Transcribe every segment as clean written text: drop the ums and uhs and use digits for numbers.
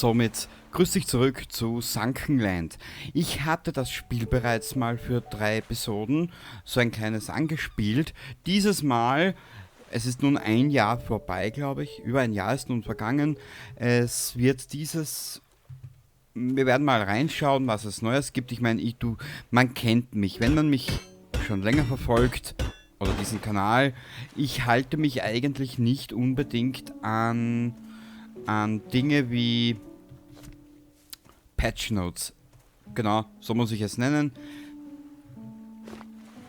somit grüß dich zurück zu Sunkenland. Ich hatte das Spiel bereits mal für 3 Episoden, so ein kleines angespielt. Dieses Mal, es ist nun ein Jahr vorbei, glaube ich. Über ein Jahr ist nun vergangen. Es wird wir werden mal reinschauen, was es Neues gibt. Ich meine, man kennt mich. Wenn man mich schon länger verfolgt, oder diesen Kanal, ich halte mich eigentlich nicht unbedingt an Dinge wie Patch Notes. Genau, so muss ich es nennen.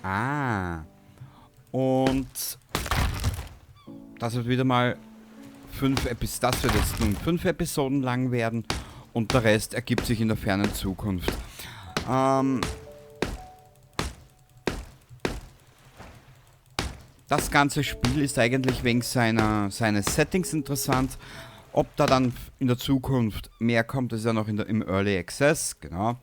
Ah. Und das wird wieder mal das wird jetzt nun 5 Episoden lang werden und der Rest ergibt sich in der fernen Zukunft. Das ganze Spiel ist eigentlich wegen seines Settings interessant. Ob da dann in der Zukunft mehr kommt, ist ja noch im Early Access, genau.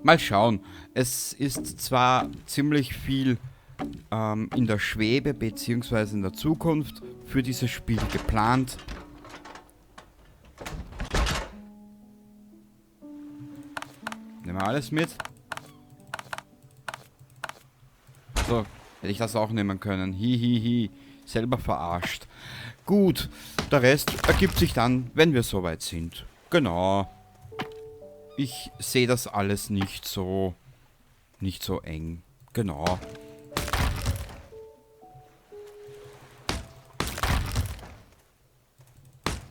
Mal schauen. Es ist zwar ziemlich viel in der Schwebe bzw. in der Zukunft für dieses Spiel geplant. Nehmen wir alles mit. So, hätte ich das auch nehmen können. Hihihi, selber verarscht. Gut, der Rest ergibt sich dann, wenn wir soweit sind. Genau. Ich sehe das alles nicht so eng. Genau.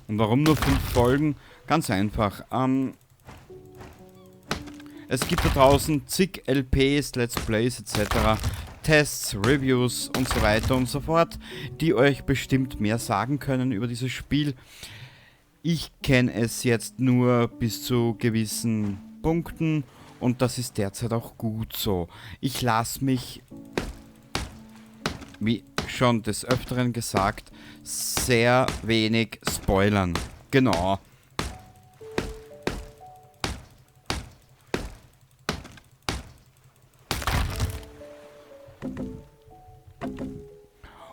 Und warum nur 5 Folgen? Ganz einfach. Es gibt da draußen zig LPs, Let's Plays etc., Tests, Reviews und so weiter und so fort, die euch bestimmt mehr sagen können über dieses Spiel. Ich kenne es jetzt nur bis zu gewissen Punkten und das ist derzeit auch gut so. Ich lasse mich, wie schon des Öfteren gesagt, sehr wenig spoilern. Genau.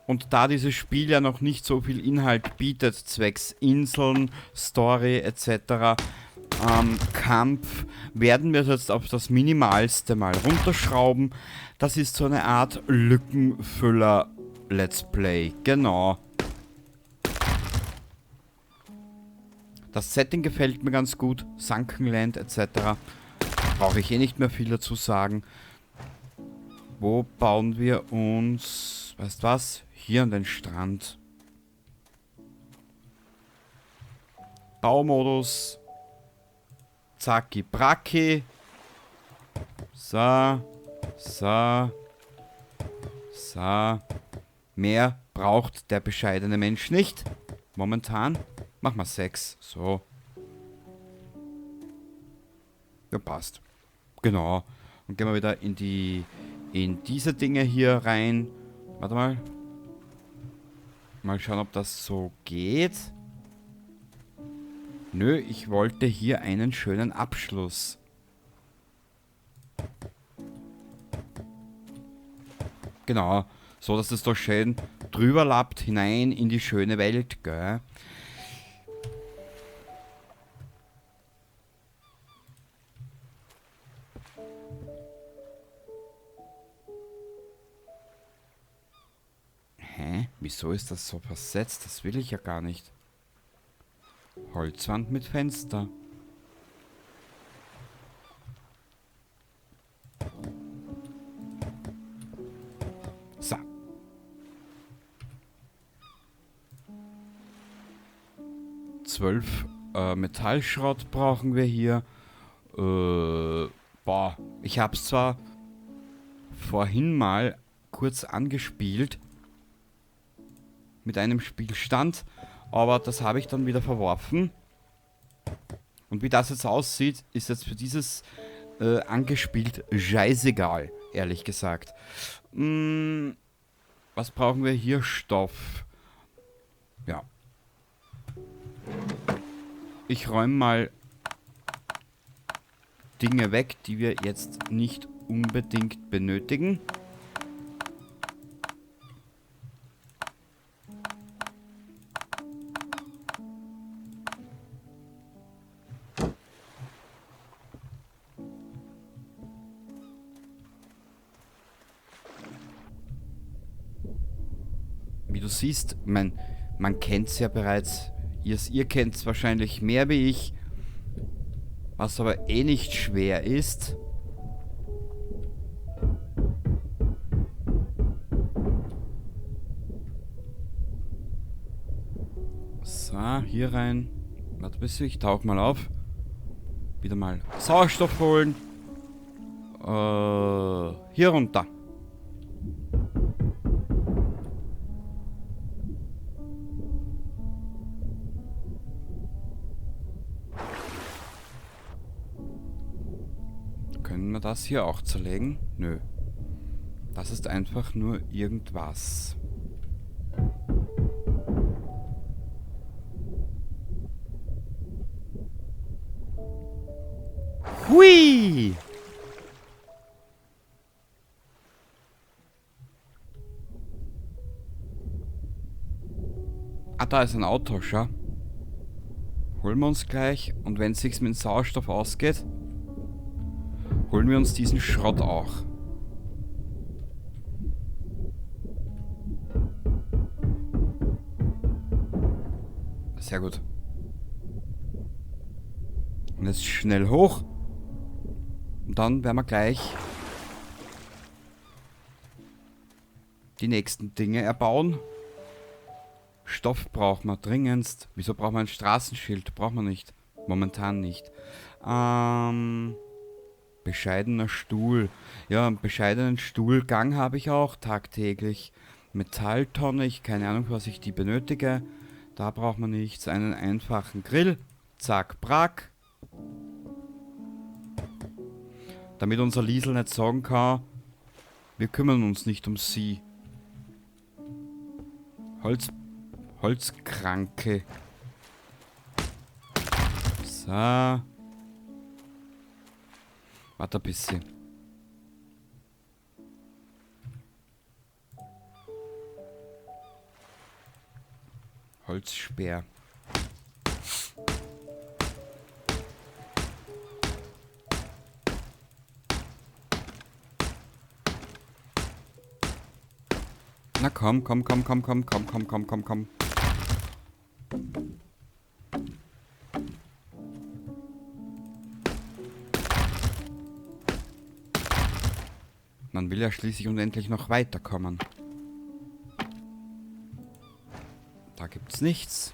Und da dieses Spiel ja noch nicht so viel Inhalt bietet, zwecks Inseln, Story etc., Kampf, werden wir es jetzt auf das Minimalste mal runterschrauben. Das ist so eine Art Lückenfüller-Let's Play. Genau. Das Setting gefällt mir ganz gut. Sunkenland etc. Brauche ich eh nicht mehr viel dazu sagen. Wo bauen wir uns... Weißt was? Hier an den Strand. Baumodus. Zacki bracki. So. So. So. Mehr braucht der bescheidene Mensch nicht. Momentan. Mach mal 6. So. Ja, passt. Genau. Und gehen wir wieder in diese Dinge hier rein. Warte mal. Mal schauen, ob das so geht. Nö, ich wollte hier einen schönen Abschluss. Genau. So, dass es doch schön drüber lappt hinein in die schöne Welt, gell? Hä? Wieso ist das so versetzt? Das will ich ja gar nicht. Holzwand mit Fenster. So. Zwölf Metallschrott brauchen wir hier. Boah, ich habe es zwar vorhin mal kurz angespielt mit einem Spielstand, aber das habe ich dann wieder verworfen. Und wie das jetzt aussieht, ist jetzt für dieses angespielt scheißegal, ehrlich gesagt. Was brauchen wir hier? Stoff. Ja. Ich räume mal Dinge weg, die wir jetzt nicht unbedingt benötigen. du siehst, man kennt es ja bereits. Ihr kennt es wahrscheinlich mehr wie ich. Was aber eh nicht schwer ist. So, hier rein. Warte bis ich tauche mal auf. Wieder mal Sauerstoff holen. Hier runter. Können wir das hier auch zerlegen? Nö. Das ist einfach nur irgendwas. Hui! Ah, da ist ein Auto, schau. Holen wir uns gleich. Und wenn es sich mit dem Sauerstoff ausgeht, holen wir uns diesen Schrott auch. Sehr gut. Und jetzt schnell hoch. Und dann werden wir gleich die nächsten Dinge erbauen. Stoff brauchen wir dringendst. Wieso brauchen wir ein Straßenschild? Brauchen wir nicht. Momentan nicht. Bescheidener Stuhl. Ja, einen bescheidenen Stuhlgang habe ich auch tagtäglich. Metalltonne, ich keine Ahnung, was ich die benötige. Da braucht man nichts. Einen einfachen Grill. Zack, brack. Damit unser Liesel nicht sagen kann, wir kümmern uns nicht um sie. Holzkranke. So. Warte ein bisschen. Holzspeer. Na komm. Man will ja schließlich und endlich noch weiterkommen. Da gibt's nichts.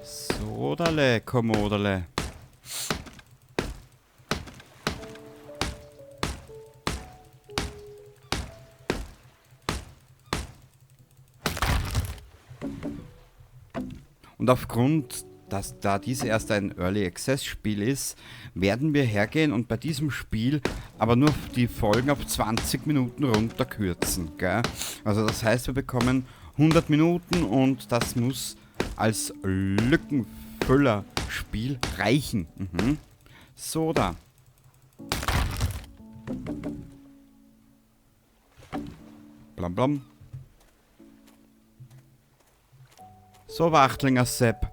Sodale, Kommodale. Und aufgrund, dass da dies erst ein Early Access Spiel ist, werden wir hergehen und bei diesem Spiel aber nur die Folgen auf 20 Minuten runterkürzen, gell? Also das heißt, wir bekommen 100 Minuten und das muss als Lückenfüller-Spiel reichen. So da. Blam blam. So, Wachtlinger Sepp.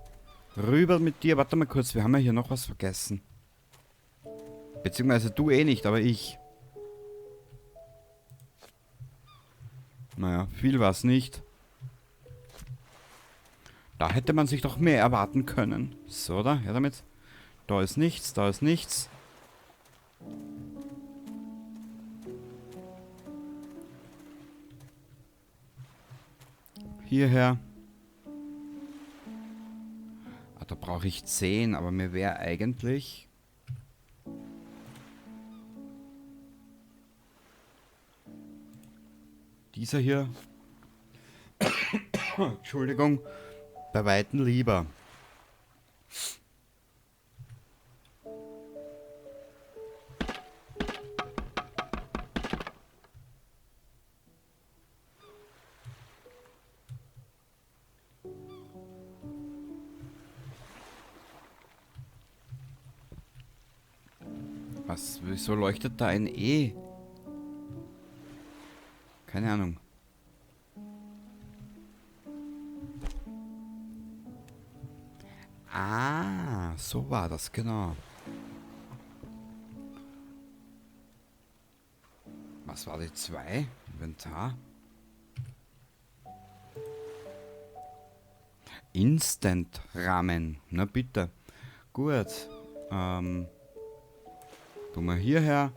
Rüber mit dir. Warte mal kurz, wir haben ja hier noch was vergessen. Beziehungsweise du eh nicht, aber ich. Naja, viel war's nicht. Da hätte man sich doch mehr erwarten können. So, da, her damit. Da ist nichts, da ist nichts. Hierher. Ah, da brauche ich 10, aber mir wäre eigentlich... dieser hier... Entschuldigung. Bei Weitem lieber. Was? Wieso leuchtet da ein E? Keine Ahnung. Ah, so war das, genau. Was war die 2? Inventar. Instant Ramen. Na bitte. Gut. Tun wir hierher.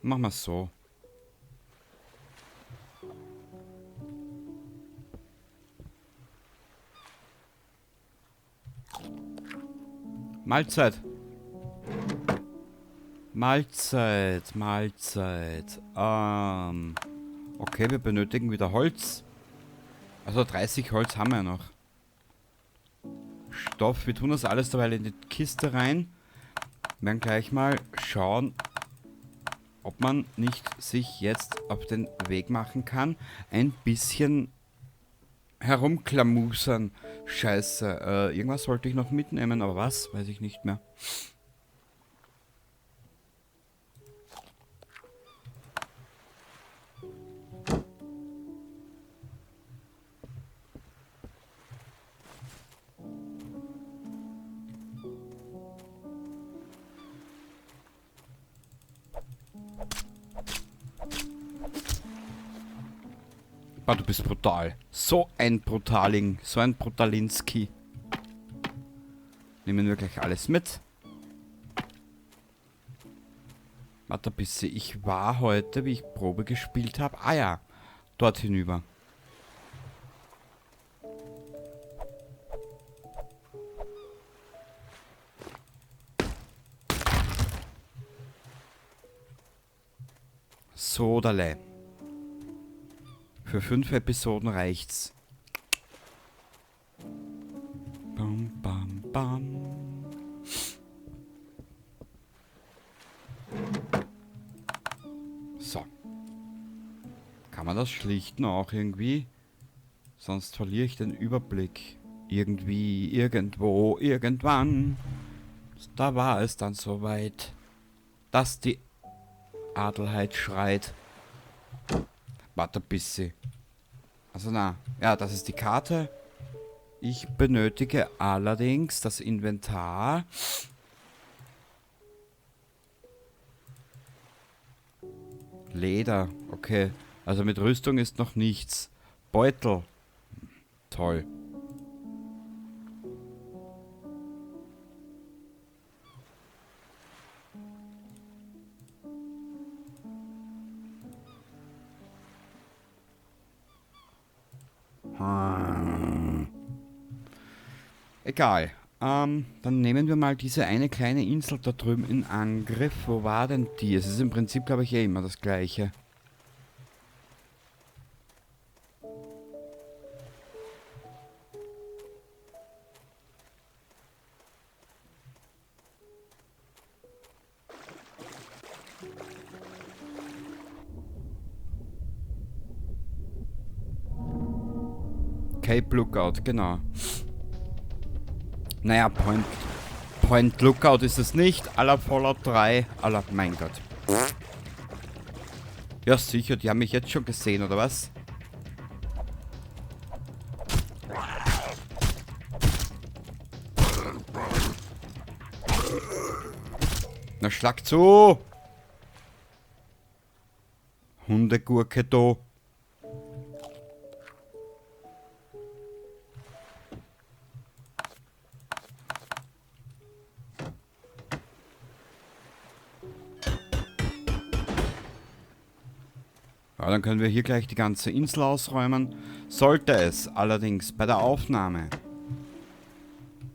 Machen wir es so. Mahlzeit. Mahlzeit, Mahlzeit. Okay, wir benötigen wieder Holz. Also 30 Holz haben wir noch. Stoff, wir tun das alles dabei in die Kiste rein. Wir werden gleich mal schauen, ob man nicht sich jetzt auf den Weg machen kann. Ein bisschen herumklamusern. Scheiße, irgendwas wollte ich noch mitnehmen, aber was? Weiß ich nicht mehr. Ah, du bist brutal. So ein Brutaling. So ein Brutalinski. Nehmen wir gleich alles mit. Warte ein bisschen. Ich war heute, wie ich Probe gespielt habe. Ah ja, dort hinüber. Sodale. Für 5 Episoden reicht's. Bam, bam, bam. So. Kann man das schlichten auch irgendwie? Sonst verliere ich den Überblick. Irgendwie, irgendwo, irgendwann. Da war es dann soweit, dass die Adelheid schreit. Warte ein bisschen. Also na, ja, das ist die Karte. Ich benötige allerdings das Inventar. Leder, okay. Also mit Rüstung ist noch nichts. Beutel. Toll. Egal. Dann nehmen wir mal diese eine kleine Insel da drüben in Angriff. Wo war denn die? Es ist im Prinzip, glaube ich, eh immer das Gleiche. Cape Lookout, genau. Naja, Point Lookout ist es nicht. Aller Fallout 3. Aller, mein Gott. Ja, sicher, die haben mich jetzt schon gesehen, oder was? Na, schlag zu! Hundegurke da. Ja, dann können wir hier gleich die ganze Insel ausräumen. Sollte es allerdings bei der Aufnahme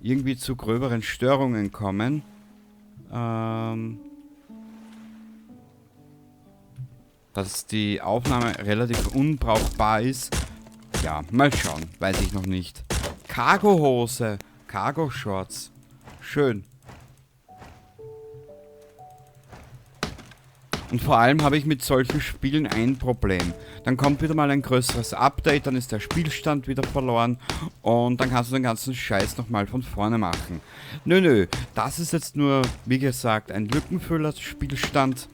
irgendwie zu gröberen Störungen kommen, dass die Aufnahme relativ unbrauchbar ist, ja, mal schauen, weiß ich noch nicht. Cargohose, Cargo-Shorts, schön. Und vor allem habe ich mit solchen Spielen ein Problem. Dann kommt wieder mal ein größeres Update, dann ist der Spielstand wieder verloren und dann kannst du den ganzen Scheiß nochmal von vorne machen. Nö, das ist jetzt nur, wie gesagt, ein Lückenfüller-Spielstand.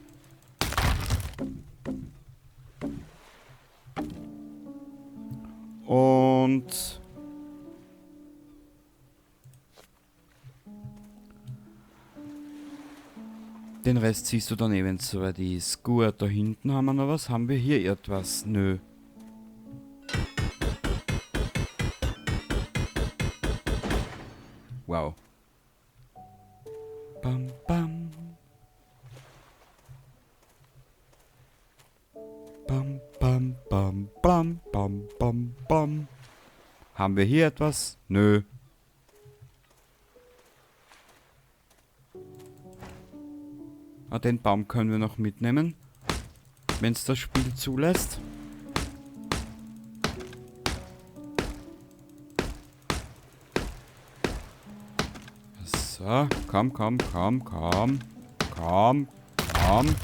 Und Den Rest siehst du dann eh, wenn es soweit ist. Gut, da hinten haben wir noch was. Haben wir hier etwas? Nö. Wow. Bam, bam. Bam, bam, bam, bam, bam, bam, bam. Haben wir hier etwas? Nö. Ah, den Baum können wir noch mitnehmen, wenn es das Spiel zulässt. So, komm, komm, komm, komm, komm, komm.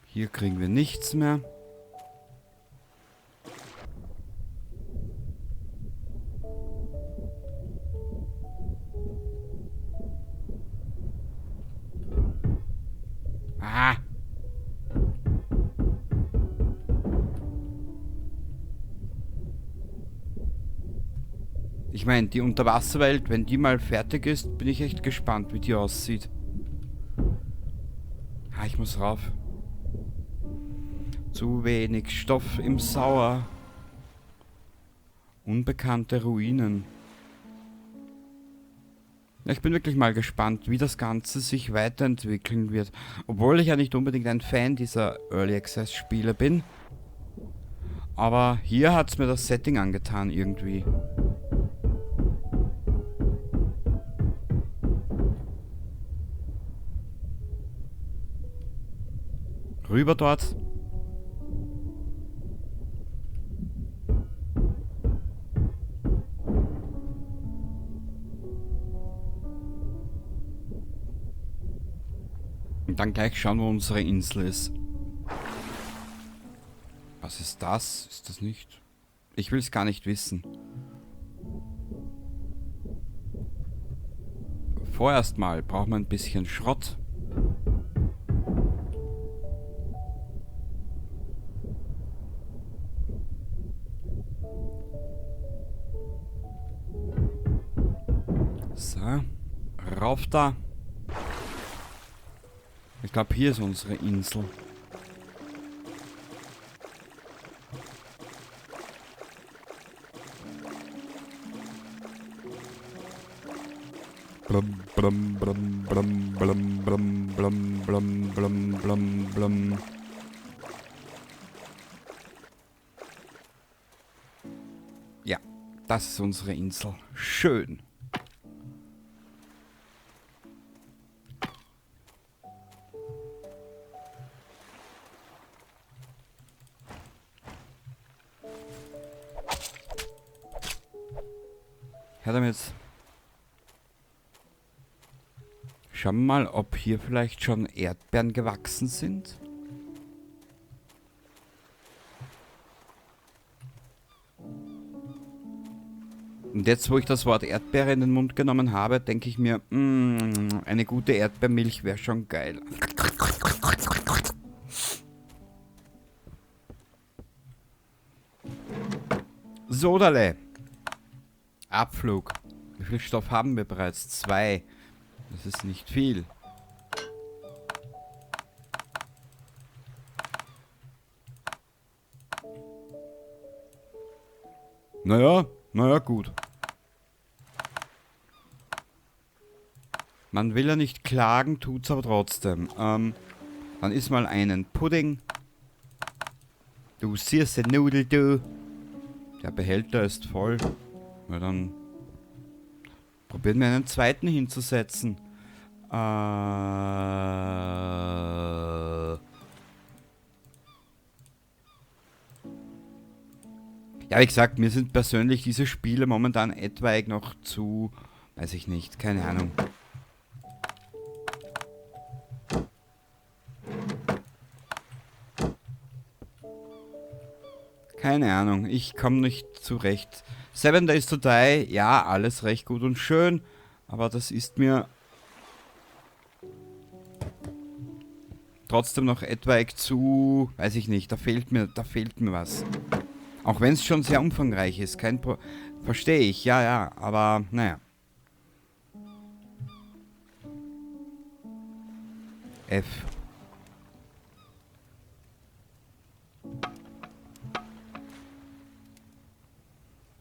Hier kriegen wir nichts mehr. Ah! Ich meine, die Unterwasserwelt, wenn die mal fertig ist, bin ich echt gespannt, wie die aussieht. Ah, ich muss rauf. Zu wenig Stoff im Sauer. Unbekannte Ruinen. Ja, ich bin wirklich mal gespannt, wie das Ganze sich weiterentwickeln wird. Obwohl ich ja nicht unbedingt ein Fan dieser Early Access Spiele bin. Aber hier hat es mir das Setting angetan irgendwie. Rüber dort. Und dann gleich schauen, wo unsere Insel ist. Was ist das? Ist das nicht? Ich will es gar nicht wissen. Vorerst mal brauchen wir ein bisschen Schrott. So, rauf da. Ich glaube, hier ist unsere Insel. Blum, blum, blum, blum, blum, blum, blum, blum, blum, blum, blum. Ja, das ist unsere Insel. Schön. Her damit. Schauen wir mal, ob hier vielleicht schon Erdbeeren gewachsen sind. Und jetzt, wo ich das Wort Erdbeere in den Mund genommen habe, denke ich mir, eine gute Erdbeermilch wäre schon geil. Sodale. Abflug. Wie viel Stoff haben wir bereits? 2. Das ist nicht viel. Naja, gut. Man will ja nicht klagen, tut's aber trotzdem. Dann isst mal einen Pudding. Du süße Nudel, du. Der Behälter ist voll. Na dann probieren wir einen zweiten hinzusetzen. Ja, wie gesagt, mir sind persönlich diese Spiele momentan etwaig noch zu... Weiß ich nicht, keine Ahnung. Keine Ahnung, ich komme nicht zurecht. 7 Days to Die, ja, alles recht gut und schön, aber das ist mir trotzdem noch etwaig zu, weiß ich nicht, da fehlt mir was. Auch wenn es schon sehr umfangreich ist. Verstehe ich, ja, ja. Aber naja. F.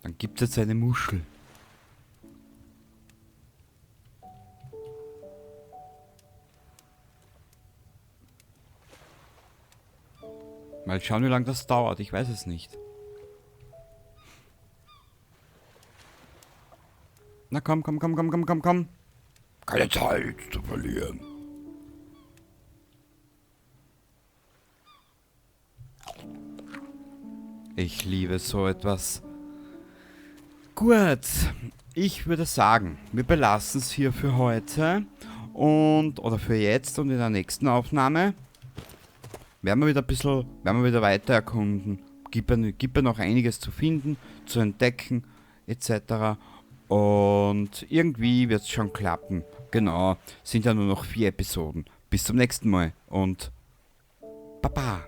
Dann gibt es jetzt eine Muschel. Mal schauen, wie lange das dauert. Ich weiß es nicht. Na komm, komm, komm, komm, komm, komm, komm. Keine Zeit zu verlieren. Ich liebe so etwas. Gut, ich würde sagen, wir belassen es hier für heute oder für jetzt und in der nächsten Aufnahme werden wir wieder weiter erkunden. Gibt ja noch einiges zu finden, zu entdecken, etc. Und irgendwie wird es schon klappen. Genau, sind ja nur noch 4 Episoden. Bis zum nächsten Mal und Baba!